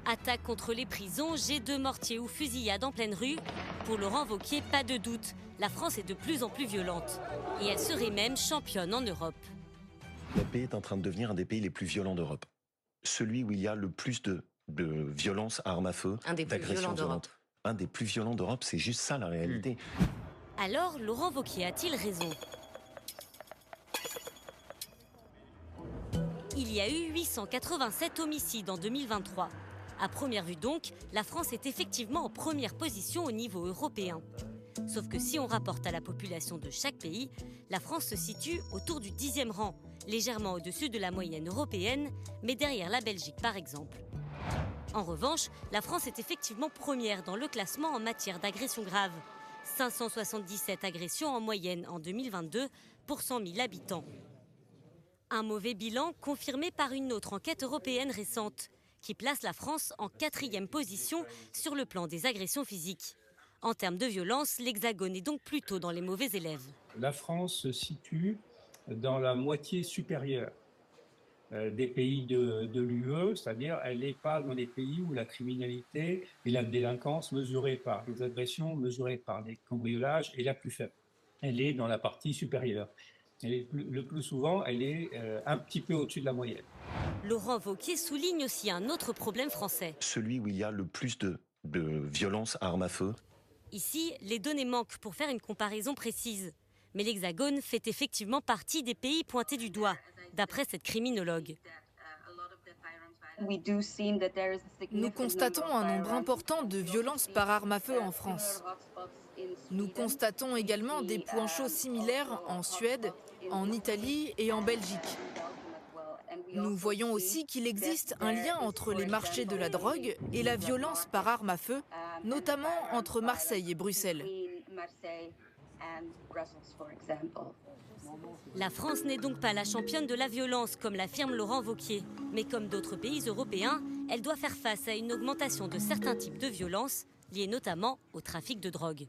Attaque contre les prisons, jets de mortier ou fusillade en pleine rue. Pour Laurent Wauquiez, pas de doute, la France est de plus en plus violente. Et elle serait même championne en Europe. Notre pays est en train de devenir un des pays les plus violents d'Europe. Celui où il y a le plus de violence à armes à feu, d'agressions violentes. Un des plus violents d'Europe, c'est juste ça la réalité. Alors, Laurent Wauquiez a-t-il raison? Il y a eu 887 homicides en 2023. À première vue donc, la France est effectivement en première position au niveau européen. Sauf que si on rapporte à la population de chaque pays, la France se situe autour du 10e rang, légèrement au-dessus de la moyenne européenne, mais derrière la Belgique par exemple. En revanche, la France est effectivement première dans le classement en matière d'agressions graves. 577 agressions en moyenne en 2022 pour 100 000 habitants. Un mauvais bilan confirmé par une autre enquête européenne récente, qui place la France en 4e position sur le plan des agressions physiques. En termes de violence, l'Hexagone est donc plutôt dans les mauvais élèves. La France se situe dans la moitié supérieure des pays de l'UE, c'est-à-dire elle n'est pas dans les pays où la criminalité et la délinquance mesurée par les agressions, mesurées par les cambriolages est la plus faible. Elle est dans la partie supérieure. Le plus souvent, elle est un petit peu au-dessus de la moyenne. Laurent Wauquiez souligne aussi un autre problème français. Celui où il y a le plus de violence à armes à feu. Ici, les données manquent pour faire une comparaison précise. Mais l'Hexagone fait effectivement partie des pays pointés du doigt, d'après cette criminologue. Nous constatons un nombre important de violences par arme à feu en France. Nous constatons également des points chauds similaires en Suède, en Italie et en Belgique. Nous voyons aussi qu'il existe un lien entre les marchés de la drogue et la violence par arme à feu, notamment entre Marseille et Bruxelles. La France n'est donc pas la championne de la violence, comme l'affirme Laurent Wauquiez. Mais comme d'autres pays européens, elle doit faire face à une augmentation de certains types de violences, liées notamment au trafic de drogue.